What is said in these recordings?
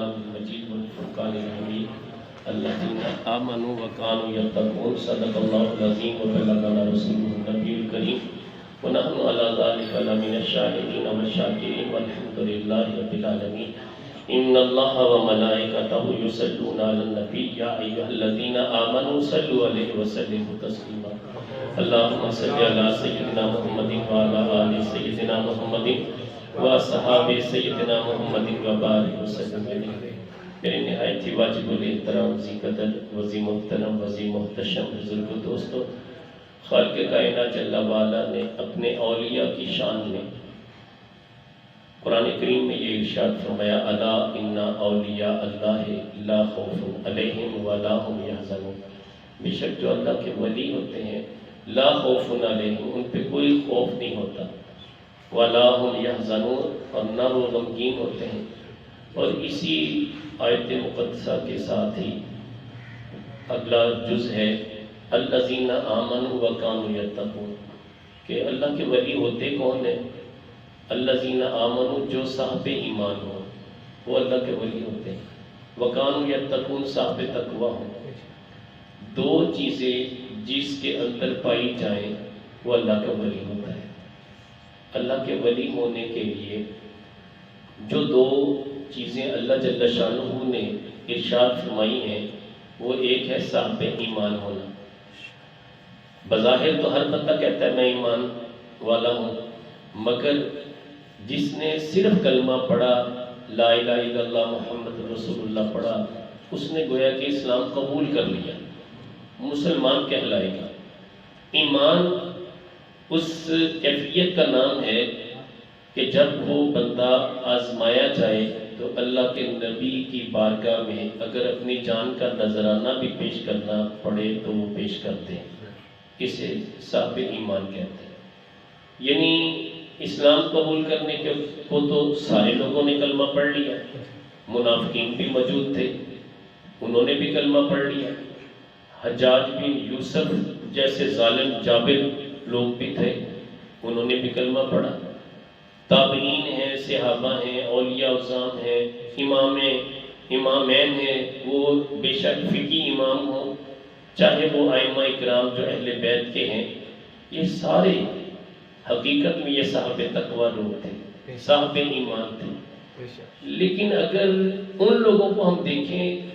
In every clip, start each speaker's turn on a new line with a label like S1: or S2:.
S1: الكلام المجيد والفرقان الحميد الذين آمنوا وكانوا يتقون صدق الله العظيم وبلغنا رسوله النبي الكريم ونحن على ذلك لمن الشاهدين والشاكرين والحمد لله رب العالمين إن الله وملائكته يصلون على النبي يا أيها الذين آمنوا صلوا عليه وسلموا تسليما اللهم صل على سيدنا محمد وعلى آل سيدنا محمد وصحاب سیدنا محمد وبارک وسلم علیہ. میرے نہایت ہی واجب الاحترام ذی قدر وذی محترم وذی محتشم بزرگ دوستو، خالق کائنات جل وعلا نے اپنے اولیاء کی شان میں قرآن کریم میں یہ ارشاد فرمایا الا ان اولیاء اللہ لا خوف علیہم ولا هم یحزنون. بے شک جو اللہ کے ولی ہوتے ہیں لا خوف علیہم، ان پہ کوئی خوف نہیں ہوتا، وَلَا هُمْ يَحْزَنُونَ، اور نہ وہ غمگین ہوتے ہیں. اور اسی آیت مقدسہ کے ساتھ ہی اگلا جز ہے الَّذِينَ آمَنُوا وَكَانُوا يَتَّقُونَ، کہ اللہ کے ولی ہوتے کون ہیں؟ الَّذِينَ آمَنُوا، جو صاحب ایمان ہو وہ اللہ کے ولی ہوتے ہیں. وَكَانُوا يَتَّقُونَ، صاحب تقوی ہوں. دو چیزیں جس کے اندر پائی جائیں وہ اللہ کا ولی ہوتا ہے. اللہ کے ولی ہونے کے لیے جو دو چیزیں اللہ جل شانہ نے ارشاد فرمائی ہیں وہ ایک ہے صاحب ایمان ہونا. بظاہر تو ہر بندہ کہتا ہے میں ایمان والا ہوں، مگر جس نے صرف کلمہ پڑھا لا الہ الا اللہ محمد رسول اللہ پڑھا، اس نے گویا کہ اسلام قبول کر لیا، مسلمان کہلائے گا. ایمان اس کیفیت کا نام ہے کہ جب وہ بندہ آزمایا جائے تو اللہ کے نبی کی بارگاہ میں اگر اپنی جان کا نذرانہ بھی پیش کرنا پڑے تو وہ پیش کرتے ہیں. اسے صاحب ایمان کہتے ہیں. یعنی اسلام قبول کرنے کو تو سارے لوگوں نے کلمہ پڑھ لیا، منافقین بھی موجود تھے، انہوں نے بھی کلمہ پڑھ لیا. حجاج بن یوسف جیسے ظالم جابر لوگ بھی تھے، انہوں نے بھی کلمہ پڑھا. تابعین ہیں، صحابہ ہیں، اولیاء اعظام ہیں، امامین ہیں، وہ بے شک فقی امام ہوں، چاہے وہ ائمہ اکرام جو اہل بیت کے ہیں، یہ سارے حقیقت میں یہ صاحب تقوی لوگ تھے، صاحب ایمان تھے. لیکن اگر ان لوگوں کو ہم دیکھیں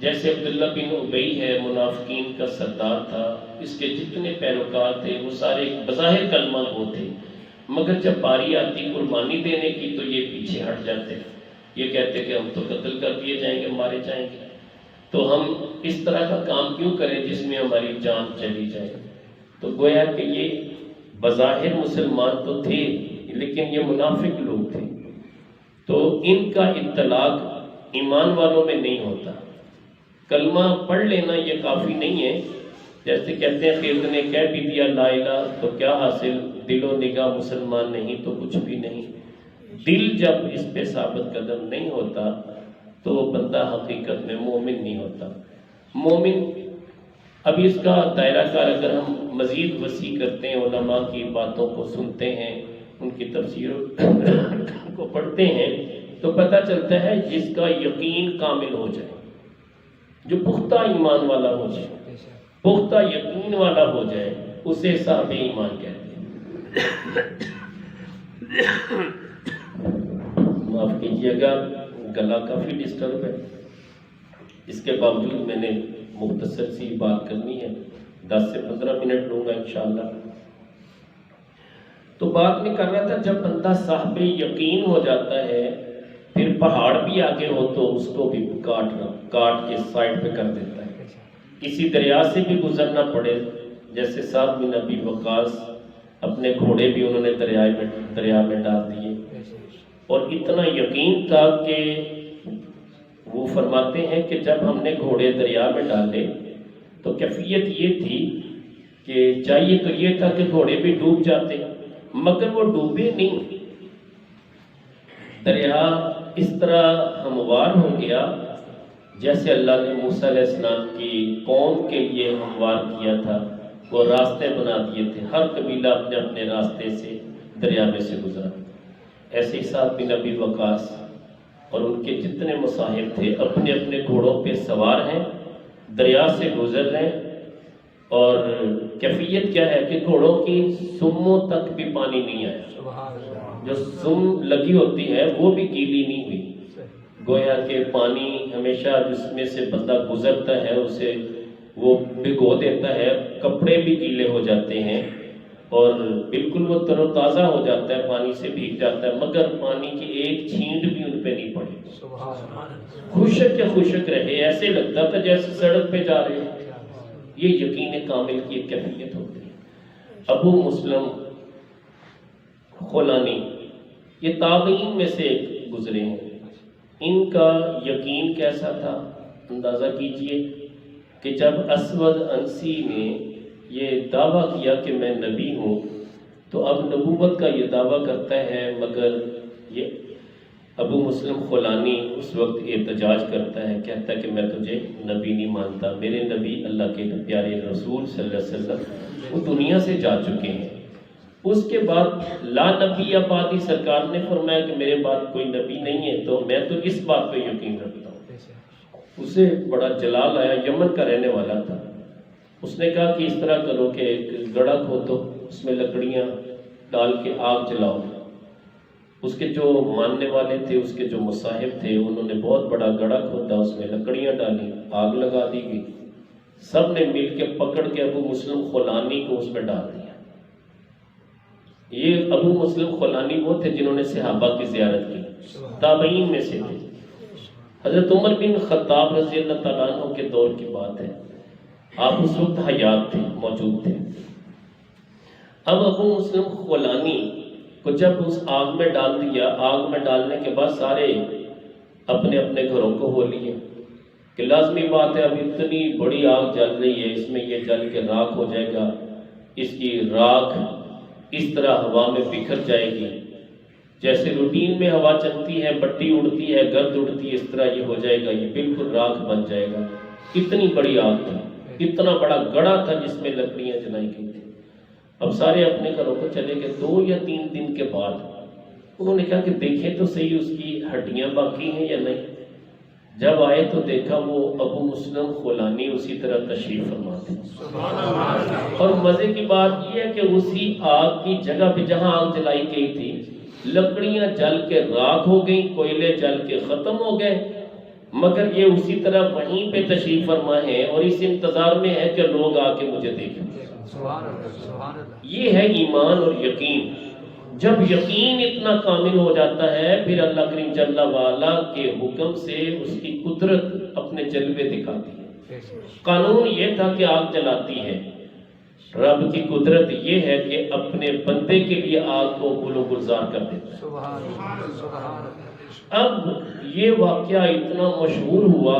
S1: جیسے عبداللہ بن ابی ہے، منافقین کا سردار تھا، اس کے جتنے پیروکار تھے وہ سارے بظاہر کلمہ گو تھے، مگر جب باری آتی قربانی دینے کی تو یہ پیچھے ہٹ جاتے. یہ کہتے کہ ہم تو قتل کر دیے جائیں گے، مارے جائیں گے، تو ہم اس طرح کا کام کیوں کریں جس میں ہماری جان چلی جائے. تو گویا کہ یہ بظاہر مسلمان تو تھے لیکن یہ منافق لوگ تھے. تو ان کا اطلاق ایمان والوں میں نہیں ہوتا. کلمہ پڑھ لینا یہ کافی نہیں ہے. جیسے کہتے ہیں خضر نے کہہ بھی دیا لا الہ تو کیا حاصل، دل و نگاہ مسلمان نہیں تو کچھ بھی نہیں. دل جب اس پہ ثابت قدم نہیں ہوتا تو وہ بندہ حقیقت میں مومن نہیں ہوتا. مومن، اب اس کا دائرہ کار اگر ہم مزید وسیع کرتے ہیں، علماء کی باتوں کو سنتے ہیں، ان کی تفسیروں کو پڑھتے ہیں تو پتہ چلتا ہے جس کا یقین کامل ہو جائے، جو پختہ ایمان والا ہو جائے، پختہ یقین والا ہو جائے، اسے صاحب ایمان کہتے ہیں. معاف کیجیے گا، گلا کافی ڈسٹرب ہے، اس کے باوجود میں نے مختصر سی بات کرنی ہے، 10 سے 15 منٹ لوں گا انشاءاللہ. تو بات میں کر رہا تھا جب بندہ صاحب یقین ہو جاتا ہے پھر پہاڑ بھی آگے ہو تو اس کو بھی کاٹ کے سائڈ پہ کر دیتا ہے. کسی دریا سے بھی گزرنا پڑے، جیسے سعد بن ابی وقاص اپنے گھوڑے بھی انہوں نے دریا میں ڈال دیے، اور اتنا یقین تھا کہ وہ فرماتے ہیں کہ جب ہم نے گھوڑے دریا میں ڈالے تو کیفیت یہ تھی کہ چاہیے تو یہ تھا کہ گھوڑے بھی ڈوب جاتے، مگر وہ ڈوبے نہیں. دریا اس طرح ہموار ہو گیا جیسے اللہ نے موسیٰ علیہ السلام کی قوم کے لیے ہموار کیا تھا. وہ راستے بنا دیے تھے، ہر قبیلہ اپنے اپنے راستے سے دریا میں سے گزرا. ایسے ہی سعد بن ابی وقاص اور ان کے جتنے مصاحب تھے اپنے اپنے گھوڑوں پہ سوار ہیں، دریا سے گزر رہے ہیں، اور کیفیت کیا ہے کہ گھوڑوں کی سموں تک بھی پانی نہیں آیا، جو سم لگی ہوتی ہے وہ بھی گیلی نہیں ہوئی، گویا کہ پانی ہمیشہ جس میں سے بندہ گزرتا ہے اسے وہ بھگو دیتا ہے، کپڑے بھی گیلے ہو جاتے ہیں اور بالکل وہ تر و تازہ ہو جاتا ہے، پانی سے بھیگ جاتا ہے، مگر پانی کی ایک چھینٹ بھی ان پہ نہیں پڑی، خشک کے خشک رہے، ایسے لگتا تھا جیسے سڑک پہ جا رہے ہیں۔ یہ یقین کامل کی ایک کیفیت ہوتی ہے۔ ابو مسلم خولانی یہ تابعین میں سے ایک گزرے ہیں، ان کا یقین کیسا تھا اندازہ کیجئے کہ جب اسود انسی نے یہ دعویٰ کیا کہ میں نبی ہوں، تو اب نبوت کا یہ دعویٰ کرتا ہے، مگر یہ ابو مسلم خولانی اس وقت احتجاج کرتا ہے، کہتا ہے کہ میں تجھے نبی نہیں مانتا، میرے نبی اللہ کے پیارے رسول صلی اللہ علیہ وسلم وہ دنیا سے جا چکے ہیں۔ اس کے بعد لا نبی بعدی سرکار نے فرمایا کہ میرے بعد کوئی نبی نہیں ہے، تو میں تو اس بات پہ یقین رکھتا ہوں۔ اسے بڑا جلال آیا، یمن کا رہنے والا تھا، اس نے کہا کہ اس طرح کرو کہ ایک گڑھا کھودو، اس میں لکڑیاں ڈال کے آگ جلاؤ۔ اس کے جو ماننے والے تھے، اس کے جو مصاحب تھے، انہوں نے بہت بڑا گڑھا کھودا، اس میں لکڑیاں ڈالی، آگ لگا دی گئی، سب نے مل کے پکڑ کے ابو مسلم خولانی کو اس میں ڈال دیا۔ یہ ابو مسلم خولانی وہ تھے جنہوں نے صحابہ کی زیارت کی، تابعین میں سے تھے۔ حضرت عمر بن خطاب رضی اللہ تعالیٰ عنہ کے دور کی بات ہے، آپ اس وقت حیات تھے، موجود تھے۔ اب ابو مسلم خولانی کو جب اس آگ میں ڈال دیا، آگ میں ڈالنے کے بعد سارے اپنے اپنے گھروں کو ہو لیے کہ لازمی بات ہے، اب اتنی بڑی آگ جل رہی ہے، اس میں یہ جل کے راکھ ہو جائے گا، اس کی راکھ اس طرح ہوا میں بکھر جائے گی، جیسے روٹین میں ہوا چلتی ہے، بٹی اڑتی ہے، گرد اڑتی ہے، اس طرح یہ ہو جائے گا، یہ بالکل راکھ بن جائے گا۔ اتنی بڑی آگ تھی، اتنا بڑا گڑھا تھا جس میں لکڑیاں جلائی گئی تھی۔ اب سارے اپنے گھروں کو چلے گئے۔ 2 یا 3 دن کے بعد انہوں نے کہا کہ دیکھیں تو صحیح اس کی ہڈیاں باقی ہیں یا نہیں۔ جب آئے تو دیکھا وہ ابو مسلم خولانی اسی طرح تشریف فرما تھے۔ اور مزے کی بات یہ ہے کہ اسی آگ کی جگہ پہ جہاں آگ جلائی گئی تھی، لکڑیاں جل کے راکھ ہو گئیں، کوئلے جل کے ختم ہو گئے، مگر یہ اسی طرح وہیں پہ تشریف فرما ہے اور اس انتظار میں ہے کہ لوگ آ کے مجھے دیکھیں۔ یہ ہے ایمان اور یقین۔ جب یقین اتنا کامل ہو جاتا ہے، پھر اللہ کریم جل وعلا کے حکم سے اس کی قدرت اپنے جلوے دکھاتی ہے۔ قانون یہ تھا کہ آگ جلاتی ہے، رب کی قدرت یہ ہے کہ اپنے بندے کے لیے آگ کو گل و گلزار کر دیتا ہے۔ اب یہ واقعہ اتنا مشہور ہوا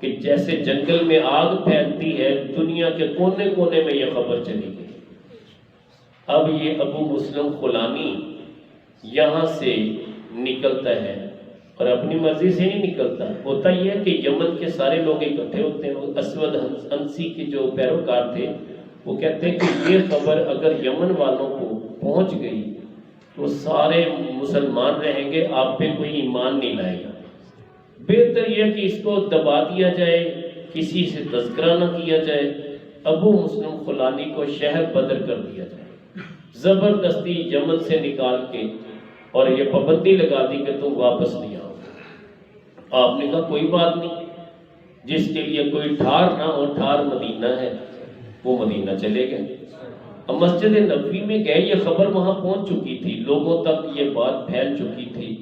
S1: کہ جیسے جنگل میں آگ پھیلتی ہے، دنیا کے کونے کونے میں یہ خبر چلی گئی۔ اب یہ ابو مسلم خولانی یہاں سے نکلتا ہے اور اپنی مرضی سے نہیں نکلتا، ہوتا یہ ہے کہ یمن کے سارے لوگ اکٹھے ہوتے ہیں۔ اسود انسی کے جو پیروکار تھے وہ کہتے ہیں کہ یہ خبر اگر یمن والوں کو پہنچ گئی تو سارے مسلمان رہیں گے، آپ پہ کوئی ایمان نہیں لائے گا، بہتر یہ کہ اس کو دبا دیا جائے، کسی سے تذکرہ نہ کیا جائے، ابو مسلم خولانی کو شہر بدر کر دیا جائے، زبردستی یمن سے نکال کے، اور یہ پابندی لگا دی کہ تم واپس نہیں آؤ۔ آپ نے کہا کوئی بات نہیں، جس کے لیے کوئی ٹھار نہ ہو، ٹھار مدینہ ہے، وہ مدینہ چلے گئے۔ اب مسجد نبوی میں گئے، یہ خبر وہاں پہنچ چکی تھی، لوگوں تک یہ بات پھیل چکی تھی۔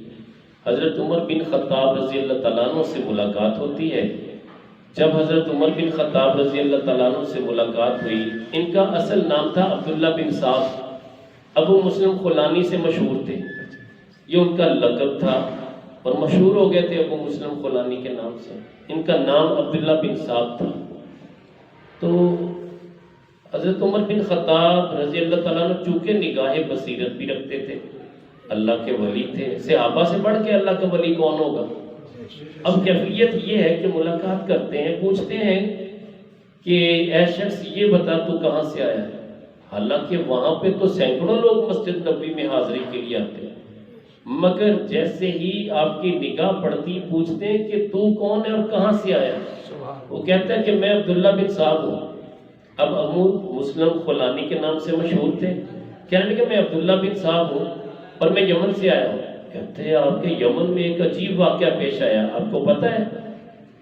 S1: حضرت عمر بن خطاب رضی اللہ تعالیٰ عنہ سے ملاقات ہوتی ہے۔ جب حضرت عمر بن خطاب رضی اللہ تعالیٰ عنہ سے ملاقات ہوئی، ان کا اصل نام تھا عبداللہ بن صاف، ابو مسلم خولانی سے مشہور تھے، یہ ان کا لقب تھا اور مشہور ہو گئے تھے ابو مسلم خولانی کے نام سے۔ ان کا نام عبداللہ بن صاف تھا۔ تو حضرت عمر بن خطاب رضی اللہ تعالیٰ عنہ چونکہ نگاہ بصیرت بھی رکھتے تھے، اللہ کے ولی تھے، صحابہ سے بڑھ کے اللہ کا ولی کون ہوگا۔ اب کیفیت یہ ہے کہ ملاقات کرتے ہیں، پوچھتے ہیں کہ اے شخص یہ بتا تو کہاں سے آیا ہے، حالانکہ وہاں پہ تو سینکڑوں لوگ مسجد نبوی میں حاضری کے لیے آتے ہیں، مگر جیسے ہی آپ کی نگاہ پڑتی پوچھتے ہیں کہ تو کون ہے اور کہاں سے آیا؟ وہ کہتا ہے کہ میں عبداللہ بن صاحب ہوں۔ اب ابو مسلم خولانی کے نام سے مشہور تھے، کہنے کہ میں عبداللہ بن صاحب ہوں اور میں یمن سے آیا ہوں۔ کہتے ہیں آپ کے یمن میں ایک عجیب واقعہ پیش آیا، آپ کو پتہ ہے؟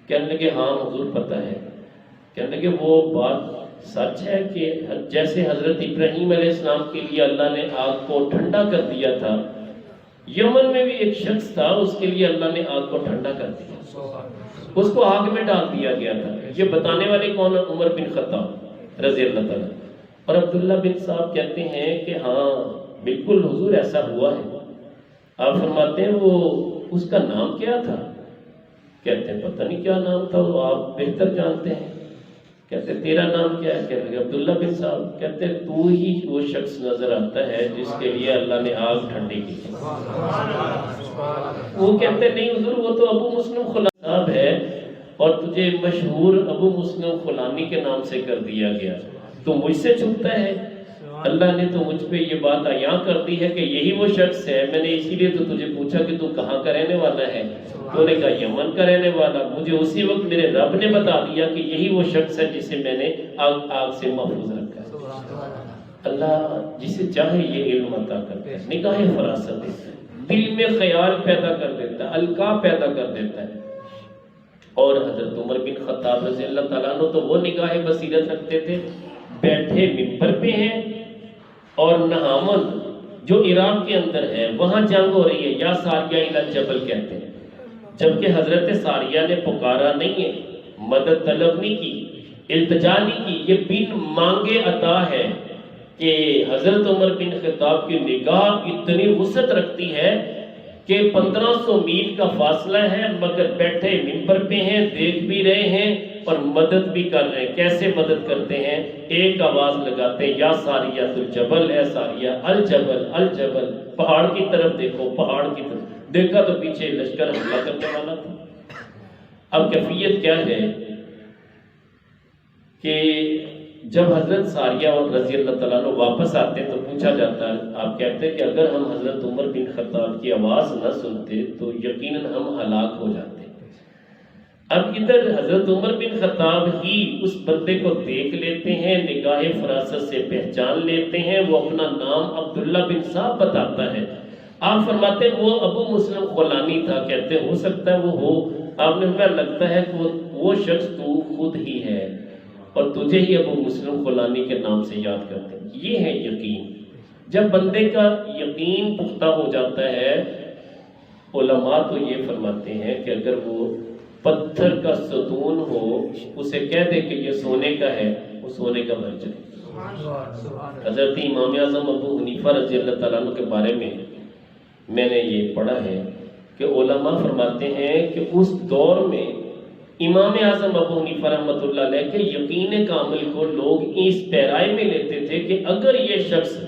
S1: کہنے لگے ہاں حضور پتہ ہے۔ کہنے لگے وہ بات سچ ہے کہ جیسے حضرت ابراہیم علیہ السلام کے لیے اللہ نے آگ کو ٹھنڈا کر دیا تھا، یمن میں بھی ایک شخص تھا، اس کے لیے اللہ نے آگ کو ٹھنڈا کر دیا، اس کو آگ میں ڈال دیا گیا تھا۔ یہ بتانے والے کون ہیں؟ عمر بن خطاب رضی اللہ تعالیٰ۔ اور عبداللہ بن صاحب کہتے ہیں کہ ہاں بالکل حضور ایسا ہوا ہے۔ آپ فرماتے ہیں وہ اس کا نام کیا تھا؟ کہتے ہیں پتہ نہیں کیا نام تھا، وہ آپ بہتر جانتے ہیں۔ کہتے ہیں تیرا نام کیا ہے؟ کہتے ہیں عبداللہ بن صاحب۔ کہتے ہیں تو ہی وہ شخص نظر آتا ہے جس کے لیے اللہ نے آگ ٹھنڈی کی۔ وہ کہتے ہیں نہیں حضور وہ تو ابو مسلم خولانی صاحب ہے اور تجھے مشہور ابو مسلم خولانی کے نام سے کر دیا گیا، تو مجھ سے چھپتا ہے؟ اللہ نے تو مجھ پہ یہ بات عیاں کر دی ہے کہ یہی وہ شخص ہے، میں نے اسی لیے تو تجھے پوچھا کہ تو کہاں کا رہنے والا ہے؟ تو نے کہا یمن کا رہنے والا۔ مجھے اسی وقت میرے رب نے بتا دیا کہ یہی وہ شخص ہے جسے میں نے آگ سے محفوظ رکھا ہے۔ اللہ جسے چاہے یہ علم عطا کرتا ہے، نگاہ فراست دیتا ہے، دل میں خیال پیدا کر دیتا ہے، القاء پیدا کر دیتا ہے۔ اور حضرت عمر بن خطاب رضی اللہ تعالیٰ عنہ تو وہ نگاہ بصیرت رکھتے تھے، بیٹھے ممبر پہ ہیں اور نہامن جو عراق کے اندر ہے وہاں جنگ ہو رہی ہے، یا ساریہ الی الجبل کہتے ہیں، جبکہ حضرت ساریہ نے پکارا نہیں ہے، مدد طلب نہیں کی، التجا نہیں کی، یہ بن مانگے عطا ہے کہ حضرت عمر بن خطاب کی نگاہ اتنی وسعت رکھتی ہے کہ 1500 میل کا فاصلہ ہے مگر بیٹھے ممبر پہ ہیں، دیکھ بھی رہے ہیں اور مدد بھی کر رہے ہیں۔ کیسے مدد کرتے ہیں؟ ایک آواز لگاتے ہیں، یا ساریہ الجبل، اے ساریہ الجبل الجبل، پہاڑ کی طرف دیکھو، پہاڑ کی طرف دیکھا تو پیچھے لشکر حملہ کرنے والا تھا۔ اب کیفیت کیا ہے کہ جب حضرت ساریہ اور رضی اللہ تعالیٰ عنہ واپس آتے ہیں تو پوچھا جاتا ہے، آپ کہتے ہیں کہ اگر ہم حضرت عمر بن خطاب کی آواز نہ سنتے تو یقیناً ہم ہلاک ہو جاتے۔ اب ادھر حضرت عمر بن خطاب ہی اس بندے کو دیکھ لیتے ہیں، نگاہ فراست سے پہچان لیتے ہیں، وہ اپنا نام عبداللہ بن صاحب بتاتا ہے۔ آپ فرماتے ہیں وہ ابو مسلم خولانی تھا، کہتے ہیں ہو سکتا ہے وہ ہو۔ آپ نے ہمیں لگتا ہے کہ وہ شخص تو خود ہی ہے اور تجھے ہی ابو مسلم خولانی کے نام سے یاد کرتے ہیں۔ یہ ہے یقین۔ جب بندے کا یقین پختہ ہو جاتا ہے، علماء تو یہ فرماتے ہیں کہ اگر وہ پتھر کا ستون ہو اسے کہہ دے کہ یہ سونے کا ہے، وہ سونے کا بن جائے۔ حضرت امام اعظم ابو حنیفہ رضی اللہ تعالیٰ عنہ کے بارے میں نے یہ پڑھا ہے کہ علماء فرماتے ہیں کہ اس دور میں امام اعظم ابو حنیفہ رحمۃ اللہ علیہ کے یقین کامل کو لوگ اس پیرائے میں لیتے تھے کہ اگر یہ شخص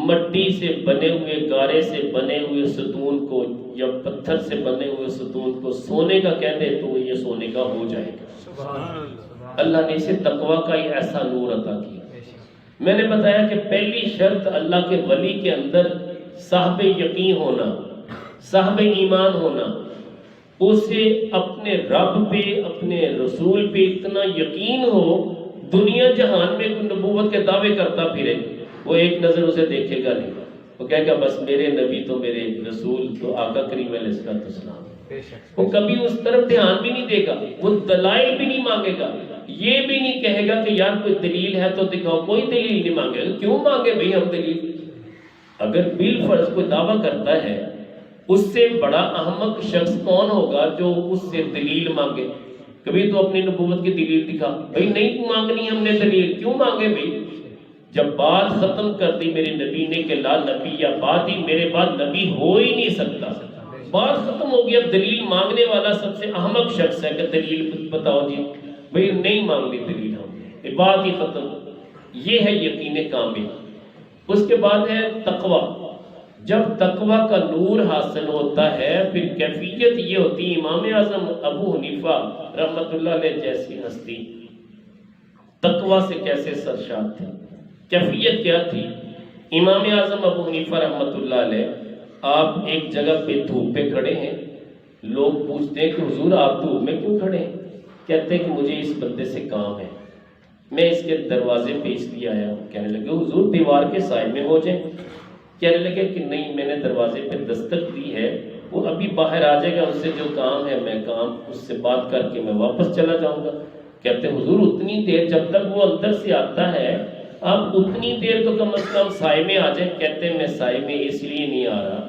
S1: مٹی سے بنے ہوئے، گارے سے بنے ہوئے ستون کو یا پتھر سے بنے ہوئے ستون کو سونے کا کہہ دے تو یہ سونے کا ہو جائے گا۔ اللہ نے اسے تقویٰ کا ہی ایسا نور عطا کیا۔ میں نے بتایا کہ پہلی شرط اللہ کے ولی کے اندر صاحب یقین ہونا، صاحب ایمان ہونا، اسے اپنے رب پہ، اپنے رسول پہ اتنا یقین ہو، دنیا جہان میں کوئی نبوت کے دعوے کرتا پھرے، وہ ایک نظر اسے دیکھے گا نہیں، وہ کہے گا بس میرے نبی تو میرے رسول تو آقا کریم علیہ السلام، وہ کبھی اس طرف دھیان بھی نہیں دے گا، وہ دلائل بھی نہیں مانگے گا، یہ بھی نہیں کہے گا کہ یار کوئی دلیل ہے تو دکھاؤ، کوئی دلیل نہیں مانگے گا۔ کیوں مانگے بھئی ہم دلیل؟ اگر بالفرض کوئی دعویٰ کرتا ہے، اس سے بڑا احمق شخص کون ہوگا جو اس سے دلیل مانگے؟ کبھی تو اپنی نبوت کی دلیل دکھا۔ بھئی نہیں مانگنی ہم نے دلیل، کیوں مانگے بھئی؟ جب بات ختم کر دی میرے نبی نے کہ لا نبی یا بعد ہی، میرے بعد نبی ہو ہی نہیں سکتا، بات ختم ہو گئی۔ اب دلیل مانگنے والا سب سے احمق شخص ہے کہ دلیل بتاؤ جی، بھئی نہیں مانگنی دلیل ہم، بات ہی ختم۔ یہ ہے یقین کامل۔ اس کے بعد ہے تقویٰ۔ جب تقویٰ کا نور حاصل ہوتا ہے پھر کیفیت یہ ہوتی، امام اعظم ابو حنیفہ رحمۃ اللہ علیہ جیسی ہستی تقویٰ سے کیسے سرشار تھی، کیفیت کیا تھی؟ امام اعظم ابو حنیفہ رحمۃ اللہ علیہ آپ ایک جگہ پہ دھوپ پہ کھڑے ہیں، لوگ پوچھتے ہیں کہ حضور آپ دھوپ میں کیوں کھڑے ہیں؟ کہتے ہیں کہ مجھے اس بندے سے کام ہے، میں اس کے دروازے پہ اس لیے آیا ہوں۔ کہنے لگے حضور دیوار کے سائے میں ہو جائیں۔ کہنے لگے کہ نہیں، میں نے دروازے پہ دستک دی ہے، وہ ابھی باہر آ جائے گا، اس سے جو کام ہے میں کام اس سے بات کر کے میں واپس چلا جاؤں گا۔ کہتے ہیں حضور اتنی دیر جب تک وہ اندر سے آتا ہے آپ اتنی دیر تو کم از کم سائے میں آ جائیں۔ کہتے ہیں میں سائے میں اس لیے نہیں آ رہا،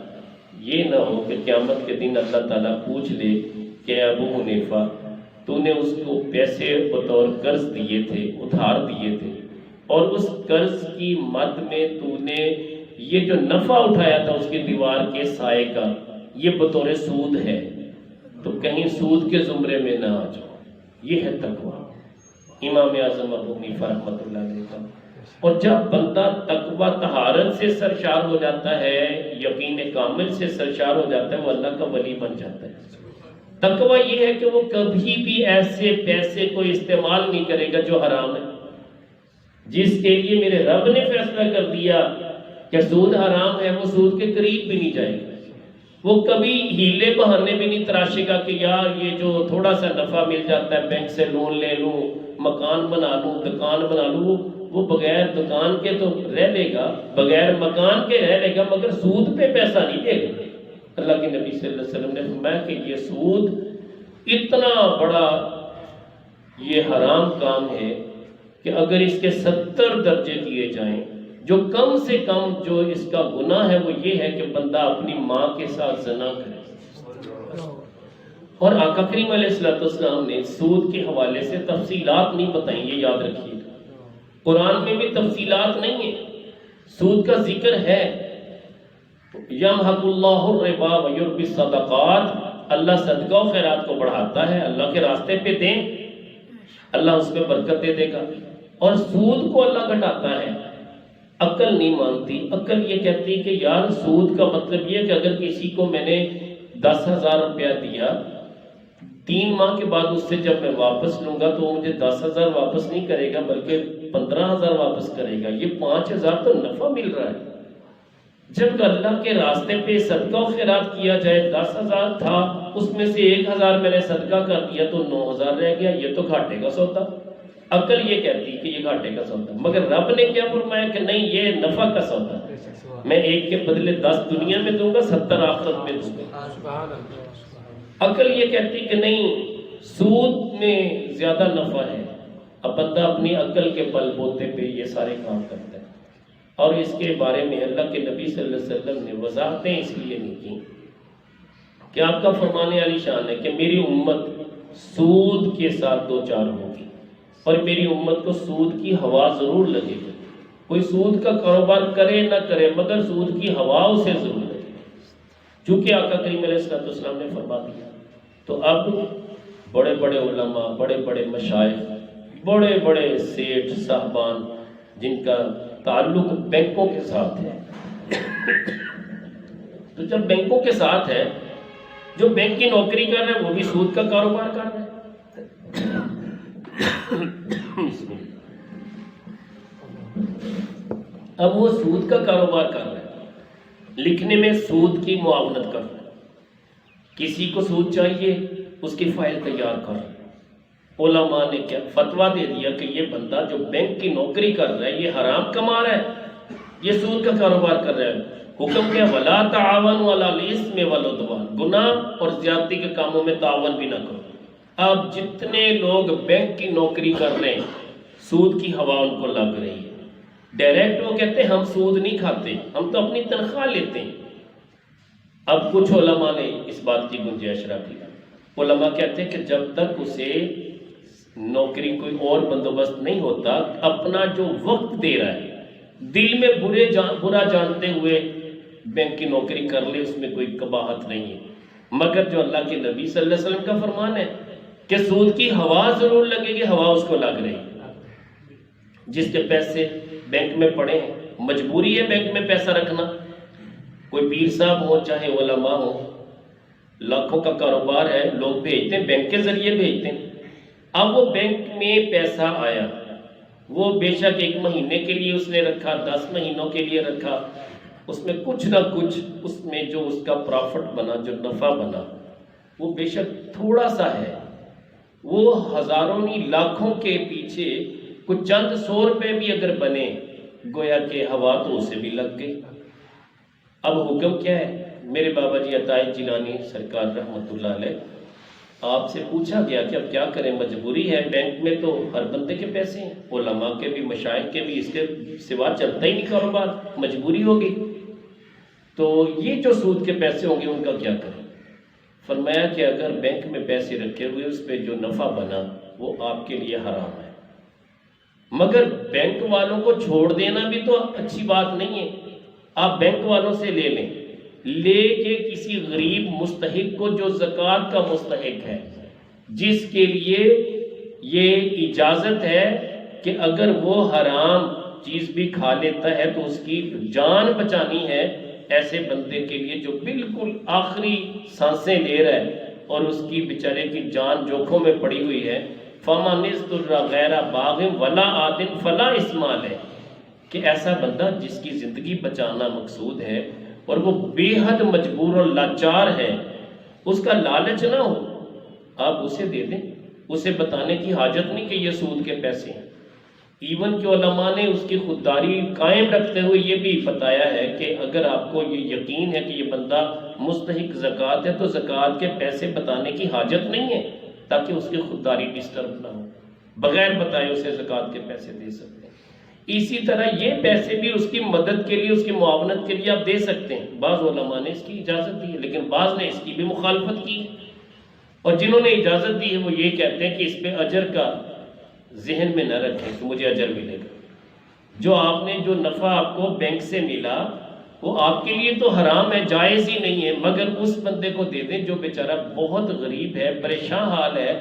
S1: یہ نہ ہو کہ قیامت کے دن اللہ تعالیٰ پوچھ لے کہ ابو حنیفہ تو نے اس کو پیسے بطور قرض دیے تھے، ادھار دیے تھے، اور اس قرض کی مد میں تو نے یہ جو نفع اٹھایا تھا اس کی دیوار کے سائے کا، یہ بطور سود ہے، تو کہیں سود کے زمرے میں نہ آ جاؤ۔ یہ ہے تقویٰ امام اعظم ابو حنیفہ رحمۃ اللہ علیہ کا۔ اور جب بندہ تقویٰ طہارت سے سرشار ہو جاتا ہے، یقین کامل سے سرشار ہو جاتا ہے، وہ اللہ کا ولی بن جاتا ہے۔ تقویٰ یہ ہے کہ وہ کبھی بھی ایسے پیسے کو استعمال نہیں کرے گا جو حرام ہے، جس کے لیے میرے رب نے فیصلہ کر دیا کہ سود حرام ہے، وہ سود کے قریب بھی نہیں جائے گا۔ وہ کبھی ہیلے بہانے بھی نہیں تراشے گا کہ یار یہ جو تھوڑا سا نفع مل جاتا ہے بینک سے لون لے لوں، مکان بنا لوں، دکان بنا لوں، وہ بغیر دکان کے تو رہ لے گا، بغیر مکان کے رہ لے گا، مگر سود پہ پیسہ نہیں دے گا۔ اللہ کے نبی صلی اللہ علیہ وسلم نے فرمایا کہ یہ سود اتنا بڑا یہ حرام کام ہے کہ اگر اس کے 70 درجے دیے جائیں، جو کم سے کم جو اس کا گناہ ہے وہ یہ ہے کہ بندہ اپنی ماں کے ساتھ زنا کرے۔ اور آقا کریم علیہ السلام نے سود کے حوالے سے تفصیلات نہیں بتائیں، یہ یاد رکھیے، قرآن میں بھی تفصیلات نہیں ہیں، سود کا ذکر ہے۔ یمحق اللہ الربا ویربی الصدقات، اللہ صدقہ و خیرات کو بڑھاتا ہے، اللہ کے راستے پہ دیں، اللہ اس پہ برکت دے دے گا، اور سود کو اللہ گھٹاتا ہے۔ عقل نہیں مانتی، عقل یہ کہتی کہ یار سود کا مطلب یہ کہ اگر کسی کو میں نے 10,000 روپیہ دیا، 3 ماہ کے بعد اس سے جب میں واپس لوں گا تو وہ مجھے 10,000 واپس نہیں کرے گا بلکہ 15,000 واپس کرے گا، یہ 5,000 تو نفع مل رہا ہے۔ جب اللہ کے راستے پہ صدقہ و خیرات کیا جائے، 10,000 تھا اس میں سے 1,000 میں نے صدقہ کر دیا تو 9,000 رہ گیا، یہ تو گھاٹے کا سودا۔ عقل یہ کہتی کہ یہ گھاٹے کا سودا، مگر رب نے کیا فرمایا کہ نہیں، یہ نفع کا سودا، میں ایک کے بدلے 10 دنیا میں دوں گا، 70 آخرت میں دوں گا۔ عقل یہ کہتی کہ نہیں، سود میں زیادہ نفع ہے۔ اب بندہ اپنی عقل کے بل بوتے پہ یہ سارے کام کرتا ہے، اور اس کے بارے میں اللہ کے نبی صلی اللہ علیہ وسلم نے وضاحتیں اس لیے نہیں کی کہ آپ کا فرمان علی شان ہے کہ میری امت سود کے ساتھ دو چار ہوگی، اور میری امت کو سود کی ہوا ضرور لگے گی۔ کوئی سود کا کاروبار کرے نہ کرے مگر سود کی ہوا اسے ضرور لگے گی، چونکہ آقا کریم علیہ السلام نے فرما دیا۔ تو اب بڑے بڑے علماء، بڑے بڑے مشائخ، بڑے بڑے سیٹھ صاحبان جن کا تعلق بینکوں کے ساتھ ہے، تو جب بینکوں کے ساتھ ہے، جو بینک کی نوکری کر رہے ہیں وہ بھی سود کا کاروبار کر رہے ہیں۔ اب وہ سود کا کاروبار کر رہے ہیں، لکھنے میں سود کی معاونت کر رہے ہیں، کسی کو سود چاہیے اس کی فائل تیار کر رہے ہیں۔ علماء نے کیا فتویٰ دے دیا کہ یہ بندہ جو بینک کی نوکری کر رہا ہے یہ حرام کما رہا ہے، یہ سود کا کاروبار کر رہا ہے۔ حکم کیا، وَلَا تَعَاوَنُوا عَلَى الْإِثْمِ وَالْعُدْوَانِ، گناہ اور زیادتی کے کاموں میں تعاون بھی نہ کرو۔ اب جتنے لوگ بینک کی نوکری کر رہے ہیں سود کی ہوا ان کو لگ رہی ہے، ڈائریکٹ وہ کہتے ہیں ہم سود نہیں کھاتے، ہم تو اپنی تنخواہ لیتے ہیں۔ اب کچھ علماء نے اس بات کی گنجائش رکھی، علماء کہتے ہیں کہ جب تک اسے نوکری کوئی اور بندوبست نہیں ہوتا، اپنا جو وقت دے رہا ہے دل میں برا جانتے ہوئے بینک کی نوکری کر لے، اس میں کوئی قباحت نہیں ہے۔ مگر جو اللہ کے نبی صلی اللہ علیہ وسلم کا فرمان ہے کہ سود کی ہوا ضرور لگے گی، ہوا اس کو لگ رہی ہے۔ جس کے پیسے بینک میں پڑے ہیں، مجبوری ہے بینک میں پیسہ رکھنا، کوئی پیر صاحب ہو چاہے علماء ہو، لاکھوں کا کاروبار ہے، لوگ بھیجتے ہیں بینک کے ذریعے بھیجتے ہیں۔ اب وہ بینک میں پیسہ آیا، وہ بے شک 1 مہینے کے لیے اس نے رکھا، 10 مہینوں کے لیے رکھا، اس میں کچھ نہ کچھ اس میں جو اس کا پرافٹ بنا، جو نفع بنا، وہ بے شک تھوڑا سا ہے، وہ ہزاروں نہیں لاکھوں کے پیچھے کچھ چند 100 روپے بھی اگر بنے گویا کہ ہوا تو اسے بھی لگ گئی۔ اب حکم کیا ہے؟ میرے بابا جی عطائے جیلانی سرکار رحمۃ اللہ علیہ، آپ سے پوچھا گیا کہ اب کیا کریں، مجبوری ہے، بینک میں تو ہر بندے کے پیسے ہیں، علماء کے بھی، مشائخ کے بھی، اس کے سوا چلتا ہی نہیں کاروبار، مجبوری ہوگی، تو یہ جو سود کے پیسے ہوں گے ان کا کیا کریں؟ فرمایا کہ اگر بینک میں پیسے رکھے ہوئے اس پہ جو نفع بنا وہ آپ کے لیے حرام ہے، مگر بینک والوں کو چھوڑ دینا بھی تو اچھی بات نہیں ہے۔ آپ بینک والوں سے لے لیں، لے کے کسی غریب مستحق کو جو زکوٰۃ کا مستحق ہے، جس کے لیے یہ اجازت ہے کہ اگر وہ حرام چیز بھی کھا لیتا ہے تو اس کی جان بچانی ہے، ایسے بندے کے لیے جو بالکل آخری سانسیں لے رہا ہے اور اس کی بیچارے کی جان جوکھوں میں پڑی ہوئی ہے، فَمَنِ اضْطُرَّ غَيْرَ بَاغٍ وَلَا عَادٍ فَلَا إِثْمَ عَلَيْهِ، کہ ایسا بندہ جس کی زندگی بچانا مقصود ہے اور وہ بے حد مجبور اور لاچار ہے، اس کا لالچ نہ ہو، آپ اسے دے دیں، اسے بتانے کی حاجت نہیں کہ یہ سود کے پیسے ہیں۔ ایون کہ علماء نے اس کی خودداری قائم رکھتے ہوئے یہ بھی بتایا ہے کہ اگر آپ کو یہ یقین ہے کہ یہ بندہ مستحق زکوٰۃ ہے تو زکوٰۃ کے پیسے بتانے کی حاجت نہیں ہے، تاکہ اس کی خودداری ڈسٹرب نہ ہو، بغیر بتائے اسے زکوٰۃ کے پیسے دے سکتے ہیں۔ اسی طرح یہ پیسے بھی اس کی مدد کے لیے، اس کی معاونت کے لیے آپ دے سکتے ہیں۔ بعض علماء نے اس کی اجازت دی ہے، لیکن بعض نے اس کی بھی مخالفت کی ہے، اور جنہوں نے اجازت دی ہے وہ یہ کہتے ہیں کہ اس پہ اجر کا ذہن میں نہ رکھیں کہ مجھے اجر ملے گا، جو آپ نے جو نفع آپ کو بینک سے ملا وہ آپ کے لیے تو حرام ہے، جائز ہی نہیں ہے، مگر اس بندے کو دے دیں جو بیچارہ بہت غریب ہے، پریشان حال ہے،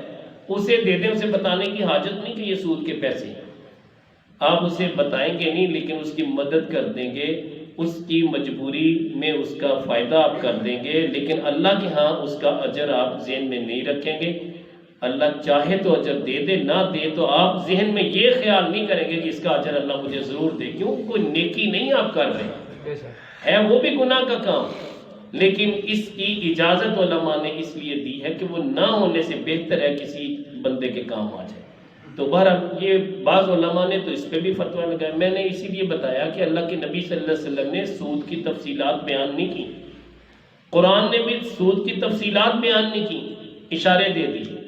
S1: اسے دے دیں، اسے بتانے کی حاجت نہیں کہ یہ سود کے پیسے ہیں۔ آپ اسے بتائیں گے نہیں لیکن اس کی مدد کر دیں گے، اس کی مجبوری میں اس کا فائدہ آپ کر دیں گے، لیکن اللہ کے ہاں اس کا اجر آپ ذہن میں نہیں رکھیں گے۔ اللہ چاہے تو اجر دے دے، نہ دے تو آپ ذہن میں یہ خیال نہیں کریں گے کہ اس کا اجر اللہ مجھے ضرور دے، کیوں؟ کوئی نیکی نہیں آپ کر رہے ہے، وہ بھی گناہ کا کام، لیکن اس کی اجازت علماء نے اس لیے دی ہے کہ وہ نہ ہونے سے بہتر ہے کسی بندے کے کام آ جائے۔ تو بہرحال یہ بعض علماء نے تو اس پہ بھی فتویٰ لگایا۔ میں نے اسی لیے بتایا کہ اللہ کے نبی صلی اللہ علیہ وسلم نے سود کی تفصیلات بیان نہیں کی، قرآن نے بھی سود کی تفصیلات بیان نہیں کی، اشارے دے دیے۔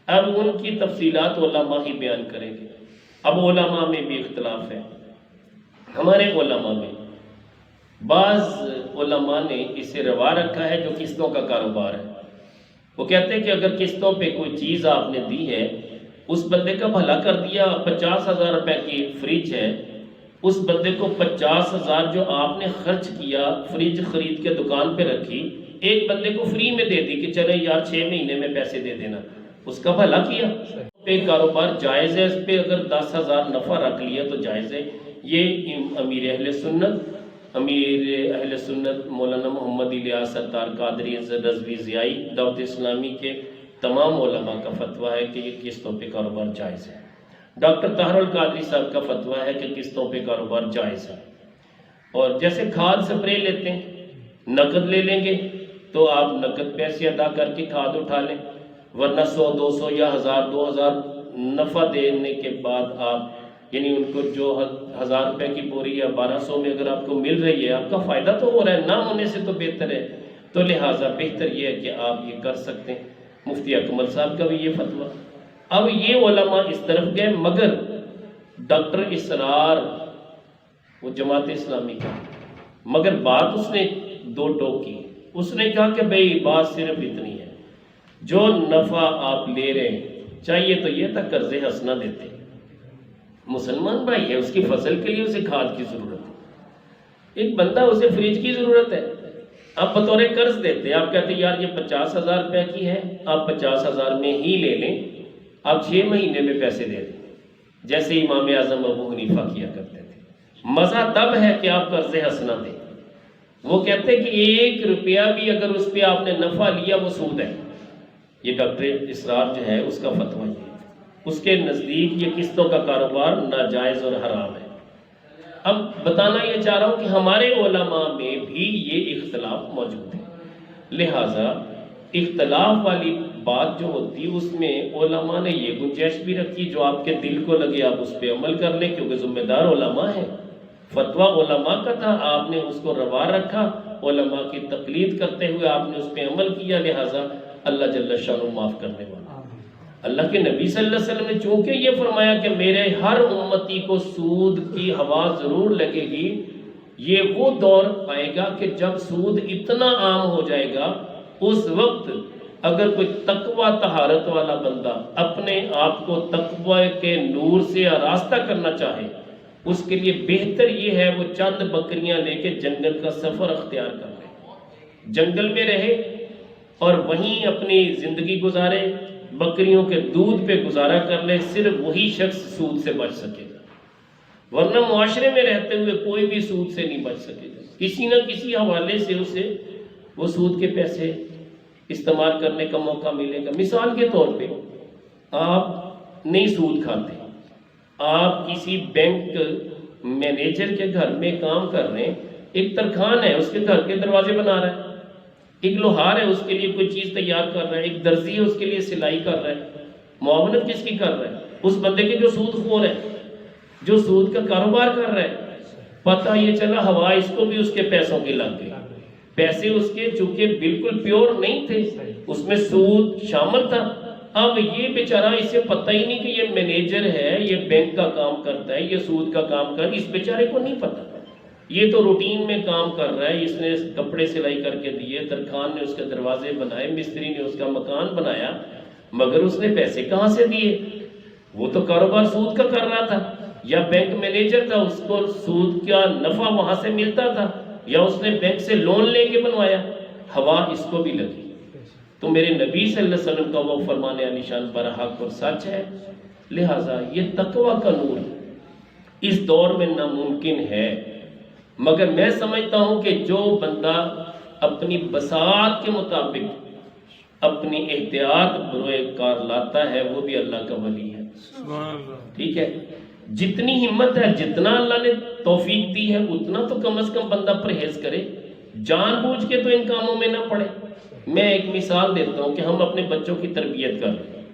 S1: اب ان کی تفصیلات علماء ہی بیان کریں گے۔ اب علماء میں بھی اختلاف ہے، ہمارے علماء میں بعض علماء نے اسے روا رکھا ہے جو قسطوں کا کاروبار ہے۔ وہ کہتے ہیں کہ اگر قسطوں پہ کوئی چیز آپ نے دی ہے، اس بندے کا بھلا کر دیا، 50,000 روپے کی فریج ہے، اس بندے کو 50,000 جو آپ نے خرچ کیا، فریج خرید کے دکان پہ رکھی، ایک بندے کو فری میں دے دی کہ چلے یار 6 مہینے میں پیسے دے دینا، اس کا بھلا کیا۔ پہ کاروبار جائز ہے، اس پہ اگر 10,000 نفع رکھ لیا تو جائز ہے۔ یہ امیر اہل سنت مولانا محمد الیاس ستار قادری رضوی ضیائی دعوت اسلامی کے تمام علماء کا فتویٰ ہے کہ یہ قسطوں پہ کاروبار جائز ہے۔ ڈاکٹر طاہر القادری صاحب کا فتویٰ ہے کہ قسطوں پہ کاروبار جائز ہے۔ اور جیسے کھاد سپرے لیتے ہیں، نقد لے لیں گے تو آپ نقد پیسے ادا کر کے کھاد اٹھا لیں، ورنہ 100 200 یا 1000 2000 نفع دینے کے بعد آپ یعنی ان کو جو 1000 روپے کی بوری یا 1200 میں اگر آپ کو مل رہی ہے، آپ کا فائدہ تو ہو رہا ہے، نہ ہونے سے تو بہتر ہے، تو لہٰذا بہتر یہ ہے کہ آپ یہ کر سکتے ہیں۔ مفتی اکمل صاحب کا بھی یہ فتویٰ۔ اب یہ علماء اس طرف گئے، مگر ڈاکٹر اسرار وہ جماعت اسلامی کا، مگر بات اس نے دو ٹوک کی۔ اس نے کہا کہ بھئی بات صرف اتنی ہے، جو نفع آپ لے رہے ہیں چاہیے تو یہ تک قرض حسنہ دیتے، مسلمان بھائی ہے، اس کی فصل کے لیے اسے کھاد کی ضرورت ہے، ایک بندہ اسے فریج کی ضرورت ہے، آپ بطور قرض دیتے ہیں، آپ کہتے ہیں یار یہ 50,000 روپے کی ہے، آپ 50,000 میں ہی لے لیں، آپ 6 مہینے میں پیسے دے دیں، جیسے امام اعظم ابو حنیفہ کیا کرتے تھے۔ مزہ تب ہے کہ آپ قرض حسنہ دیں۔ وہ کہتے ہیں کہ 1 روپیہ بھی اگر اس پہ آپ نے نفع لیا وہ سود ہے۔ یہ ڈاکٹر اسرار جو ہے اس کا فتویٰ یہ ہے، اس کے نزدیک یہ قسطوں کا کاروبار ناجائز اور حرام ہے۔ اب بتانا یہ چاہ رہا ہوں کہ ہمارے علماء میں بھی یہ اختلاف موجود ہے، لہٰذا اختلاف والی بات جو ہوتی ہے اس میں علماء نے یہ گنجائش بھی رکھی، جو آپ کے دل کو لگے آپ اس پہ عمل کر لیں، کیونکہ ذمہ دار علماء ہیں، فتویٰ علماء کا تھا، آپ نے اس کو روا رکھا، علماء کی تقلید کرتے ہوئے آپ نے اس پہ عمل کیا، لہٰذا اللہ جل شانہ معاف کرنے والا۔ اللہ کے نبی صلی اللہ علیہ وسلم نے چونکہ یہ فرمایا کہ میرے ہر امتی کو سود کی ہوا ضرور لگے گی، یہ وہ دور آئے گا کہ جب سود اتنا عام ہو جائے گا، اس وقت اگر کوئی تقوی طہارت والا بندہ اپنے آپ کو تقوی کے نور سے آراستہ کرنا چاہے، اس کے لیے بہتر یہ ہے وہ چند بکریاں لے کے جنگل کا سفر اختیار کر لے، جنگل میں رہے اور وہیں اپنی زندگی گزارے، بکریوں کے دودھ پہ گزارا کر لے، صرف وہی شخص سود سے بچ سکے گا، ورنہ معاشرے میں رہتے ہوئے کوئی بھی سود سے نہیں بچ سکے گا، کسی نہ کسی حوالے سے اسے وہ سود کے پیسے استعمال کرنے کا موقع ملے گا۔ مثال کے طور پہ آپ نہیں سود کھاتے، آپ کسی بینک مینیجر کے گھر میں کام کر رہے ہیں، ایک ترخان ہے اس کے گھر کے دروازے بنا رہا ہے، ایک لوہار ہے اس کے لیے کوئی چیز تیار کر رہا ہے، ایک درزی ہے اس کے لیے سلائی کر رہا ہے، معاونت کس کی کر رہا ہے؟ اس بندے کے جو سود خور ہے، جو سود کا کاروبار کر رہا ہے، پتہ یہ چلا ہوا اس کو بھی اس کے پیسوں کی لگ گئی، پیسے اس کے چونکہ بالکل پیور نہیں تھے، اس میں سود شامل تھا، اب یہ بیچارہ اسے پتہ ہی نہیں کہ یہ مینیجر ہے، یہ بینک کا کام کرتا ہے، یہ سود کا کام کر، اس بیچارے کو نہیں پتہ، یہ تو روٹین میں کام کر رہا ہے، اس نے کپڑے سلائی کر کے دیے، ترخان نے اس کے دروازے بنائے، مستری نے اس کا مکان بنایا، مگر اس نے پیسے کہاں سے دیے؟ وہ تو کاروبار سود کا کر رہا تھا، یا بینک مینیجر تھا، اس کو سود کا نفع وہاں سے ملتا تھا، یا اس نے بینک سے لون لے کے بنوایا، ہوا اس کو بھی لگی۔ تو میرے نبی صلی اللہ علیہ وسلم کا وہ فرمان عالی شان برحق اور سچ ہے، لہٰذا یہ تقوی کا نور اس دور میں ناممکن ہے، مگر میں سمجھتا ہوں کہ جو بندہ اپنی بساط کے مطابق اپنی احتیاط بروئے کار لاتا ہے وہ بھی اللہ کا ولی ہے، ٹھیک ہے؟ جتنی ہمت ہے، جتنا اللہ نے توفیق دی ہے، اتنا تو کم از کم بندہ پرہیز کرے، جان بوجھ کے تو ان کاموں میں نہ پڑے۔ میں ایک مثال دیتا ہوں کہ ہم اپنے بچوں کی تربیت کر رہے ہیں،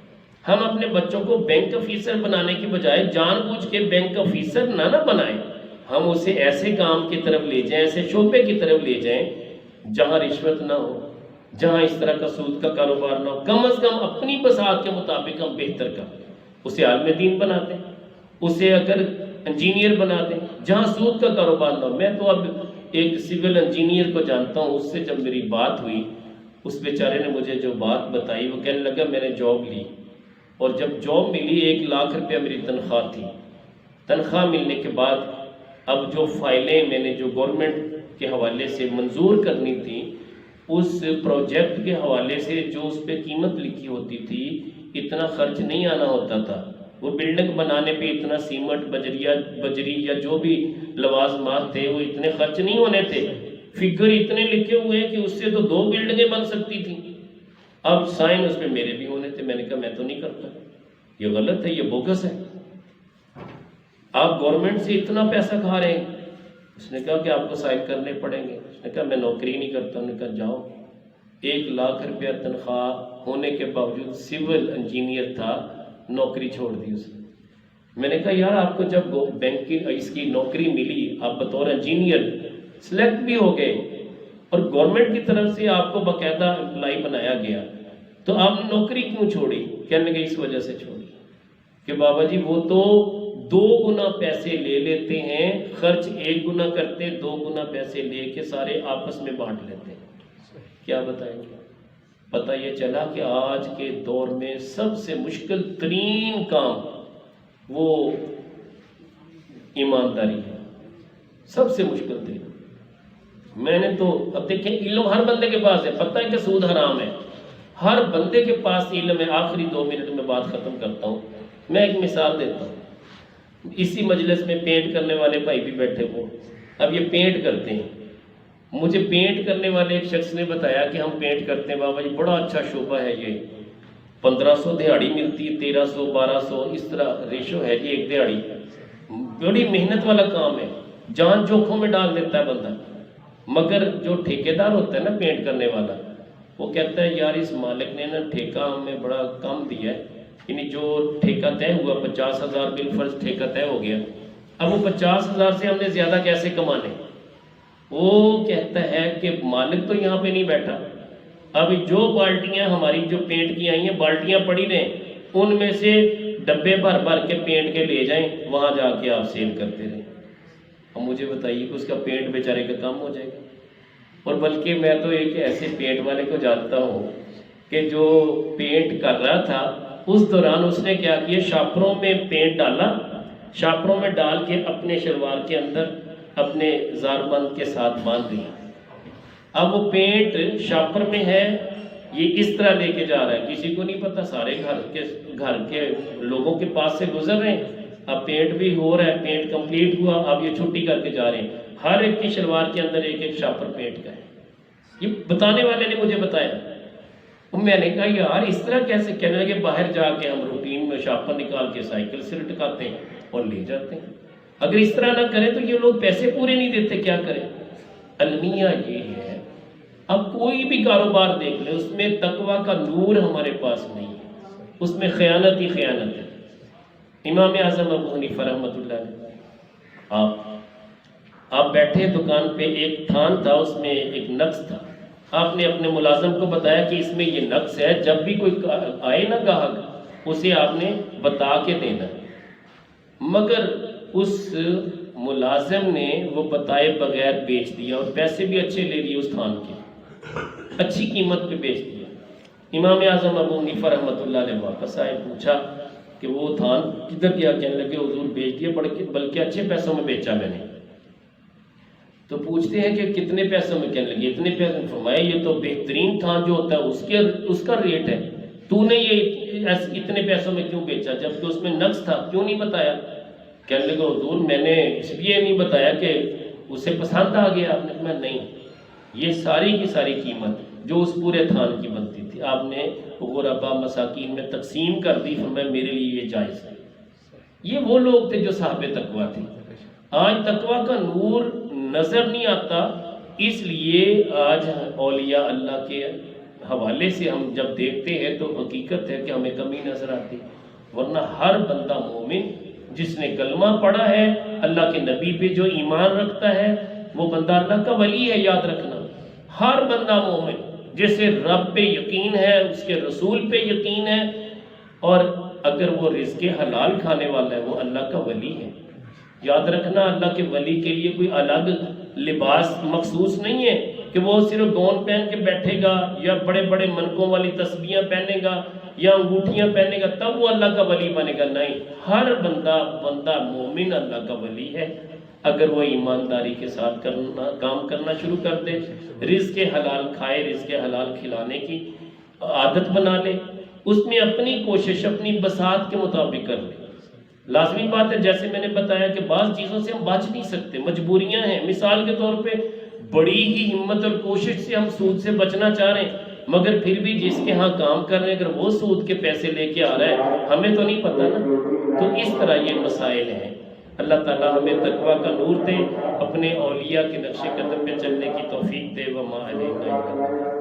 S1: ہم اپنے بچوں کو بینک آفیسر بنانے کی بجائے جان بوجھ کے بینک آفیسر نہ بنائیں، ہم اسے ایسے کام کی طرف لے جائیں، ایسے شعبے کی طرف لے جائیں جہاں رشوت نہ ہو، جہاں اس طرح کا سود کا کاروبار نہ ہو، کم از کم اپنی بساط کے مطابق ہم بہتر کریں، اسے عالم دین بنا دیں، اسے اگر انجینئر بنا دیں، جہاں سود کا کاروبار نہ ہو۔ میں تو اب ایک سول انجینئر کو جانتا ہوں، اس سے جب میری بات ہوئی، اس بیچارے نے مجھے جو بات بتائی، وہ کہنے لگا میں نے جاب لی، اور جب جاب ملی 1 لاکھ روپیہ میری تنخواہ تھی، تنخواہ ملنے کے بعد اب جو فائلیں میں نے جو گورنمنٹ کے حوالے سے منظور کرنی تھی، اس پروجیکٹ کے حوالے سے جو اس پہ قیمت لکھی ہوتی تھی، اتنا خرچ نہیں آنا ہوتا تھا، وہ بلڈنگ بنانے پہ اتنا سیمنٹ بجری یا جو بھی لوازمات تھے وہ اتنے خرچ نہیں ہونے تھے، فگر اتنے لکھے ہوئے ہیں کہ اس سے تو 2 بلڈنگیں بن سکتی تھیں، اب سائن اس پہ میرے بھی ہونے تھے، میں نے کہا میں تو نہیں کرتا، یہ غلط ہے، یہ بوگس ہے، آپ گورنمنٹ سے اتنا پیسہ کھا رہے ہیں۔ اس نے کہا کہ آپ کو سائن کرنے پڑیں گے، اس نے کہا میں نوکری نہیں کرتا، انہوں نے کہا جاؤ۔ 1 لاکھ روپیہ تنخواہ ہونے کے باوجود سول انجینئر تھا، نوکری چھوڑ دی اس نے۔ میں نے کہا یار آپ کو جب بینک کی اس کی نوکری ملی، آپ بطور انجینئر سلیکٹ بھی ہو گئے اور گورنمنٹ کی طرف سے آپ کو باقاعدہ امپلائی بنایا گیا، تو آپ نے نوکری کیوں چھوڑی؟ کہنے لگے اس وجہ سے چھوڑی کہ بابا جی وہ تو 2 گنا پیسے لے لیتے ہیں، خرچ 1 گنا کرتے ہیں، 2 گنا پیسے لے کے سارے آپس میں بانٹ لیتے ہیں۔ کیا بتائیں گے؟ پتہ یہ چلا کہ آج کے دور میں سب سے مشکل ترین کام وہ ایمانداری ہے، سب سے مشکل ترین۔ میں نے تو اب دیکھیں علم ہر بندے کے پاس ہے، پتہ ہے کہ سود حرام ہے، ہر بندے کے پاس علم ہے۔ آخری 2 منٹ میں بات ختم کرتا ہوں، میں ایک مثال دیتا ہوں۔ اسی مجلس میں پینٹ کرنے والے بھائی بھی بیٹھے ہو، اب یہ پینٹ کرتے ہیں، مجھے پینٹ کرنے والے ایک شخص نے بتایا کہ ہم پینٹ کرتے ہیں بابا جی، بڑا اچھا شعبہ ہے یہ، 1500 دہاڑی ملتی ہے، 1300 1200 اس طرح ریشو ہے جی، ایک دہاڑی، بڑی محنت والا کام ہے۔ جان جوکھوں میں ڈال دیتا ہے بندہ. مگر جو ٹھیکیدار ہوتا ہے نا پینٹ کرنے والا، وہ کہتا ہے یار اس مالک نے نا ٹھیکہ ہمیں بڑا کم دیا ہے، یعنی جو ٹھیکہ طے ہوا 50,000 بالفرض ٹھیکہ طے ہو گیا، اب وہ 50,000 سے ہم نے زیادہ کیسے کمانے. وہ کہتا ہے کہ مالک تو یہاں پہ نہیں بیٹھا، اب جو بالٹیاں ہماری جو پینٹ کی آئی ہیں بالٹیاں پڑی رہیں، ان میں سے ڈبے بھر بھر کے پینٹ کے لے جائیں، وہاں جا کے آپ سیل کرتے رہیں. اب مجھے بتائیے کہ اس کا پینٹ بیچارے کا کم ہو جائے گا. اور بلکہ میں تو ایک ایسے پینٹ والے کو جانتا ہوں کہ جو پینٹ کر رہا تھا اس دوران اس نے کیا کیا، شاپروں میں پینٹ ڈالا، شاپروں میں ڈال کے اپنے شلوار کے اندر اپنے زار بند کے ساتھ باندھ دیا. اب وہ پینٹ شاپر میں ہے، یہ اس طرح لے کے جا رہا ہے، کسی کو نہیں پتا، سارے گھر کے لوگوں کے پاس سے گزر رہے ہیں. اب پینٹ بھی ہو رہا ہے، پینٹ کمپلیٹ ہوا، اب یہ چھٹی کر کے جا رہے ہیں. ہر ایک کی شلوار کے اندر ایک ایک شاپر پینٹ کا ہے. یہ بتانے والے نے مجھے بتایا. میں نے کہا یار اس طرح کیسے؟ کہنے لگے باہر جا کے ہم روٹین میں شاپر نکال کے سائیکل سے لٹکاتے ہیں اور لے جاتے ہیں. اگر اس طرح نہ کریں تو یہ لوگ پیسے پورے نہیں دیتے، کیا کریں؟ المیہ یہ ہے، اب کوئی بھی کاروبار دیکھ لیں اس میں تقوی کا نور ہمارے پاس نہیں ہے، اس میں خیانت ہی خیانت ہے. امام اعظم ابو حنیفہ رحمۃ اللہ علیہ، آپ بیٹھے دکان پہ، ایک تھان تھا اس میں ایک نقص تھا. آپ نے اپنے ملازم کو بتایا کہ اس میں یہ نقص ہے، جب بھی کوئی آئے نا گاہک اسے آپ نے بتا کے دینا. مگر اس ملازم نے وہ بتائے بغیر بیچ دیا اور پیسے بھی اچھے لے لیے، اس تھان کے اچھی قیمت پہ بیچ دیا. امام اعظم ابو حنیفہ رحمۃ اللہ علیہ واپس آئے، پوچھا کہ وہ تھان کدھر گیا؟ کہنے لگے حضور بیچ دیا، بلکہ اچھے پیسوں میں بیچا میں نے. تو پوچھتے ہیں کہ کتنے پیسوں میں؟ کہنے لگے اتنے پیسے. فرمایا یہ تو بہترین تھان جو ہوتا ہے اس کا ریٹ ہے، تو نے یہ اتنے پیسوں میں کیوں بیچا جبکہ اس میں نقص تھا؟ کیوں نہیں بتایا؟ کہنے لگے حضور میں نے اس لیے نہیں بتایا کہ اسے پسند آ گیا. آپ نے کہا نہیں، یہ ساری کی ساری قیمت جو اس پورے تھان کی بنتی تھی آپ نے غربا مساکین میں تقسیم کر دی. فرمایا میرے لیے یہ جائز ہے. یہ وہ لوگ تھے جو صاحب تقویٰ تھے. آج تقویٰ کا نور نظر نہیں آتا، اس لیے آج اولیاء اللہ کے حوالے سے ہم جب دیکھتے ہیں تو حقیقت ہے کہ ہمیں کمی نظر آتی. ورنہ ہر بندہ مومن جس نے کلمہ پڑھا ہے، اللہ کے نبی پہ جو ایمان رکھتا ہے، وہ بندہ اللہ کا ولی ہے. یاد رکھنا، ہر بندہ مومن جسے رب پہ یقین ہے، اس کے رسول پہ یقین ہے، اور اگر وہ رزق حلال کھانے والا ہے وہ اللہ کا ولی ہے. یاد رکھنا، اللہ کے ولی کے لیے کوئی الگ لباس مخصوص نہیں ہے کہ وہ صرف گون پہن کے بیٹھے گا یا بڑے بڑے منکوں والی تسبیحاں پہنے گا یا انگوٹھیاں پہنے گا تب وہ اللہ کا ولی بنے گا. نہیں، ہر بندہ مومن اللہ کا ولی ہے اگر وہ ایمانداری کے ساتھ کام کرنا شروع کر دے، رزق حلال کھائے، رزق حلال کھلانے کی عادت بنا لے، اس میں اپنی کوشش اپنی بساط کے مطابق کر لے. لازمی بات ہے، جیسے میں نے بتایا کہ بعض چیزوں سے ہم بچ نہیں سکتے، مجبوریاں ہیں. مثال کے طور پہ بڑی ہی ہمت اور کوشش سے ہم سود سے بچنا چاہ رہے ہیں، مگر پھر بھی جس کے ہاں کام کر رہے ہیں اگر وہ سود کے پیسے لے کے آ رہا ہے ہمیں تو نہیں پتہ نا. تو اس طرح یہ مسائل ہیں. اللہ تعالیٰ ہمیں تقویٰ کا نور دے، اپنے اولیاء کے نقش قدم پہ چلنے کی توفیق دے. وما علینا الا البلاغ.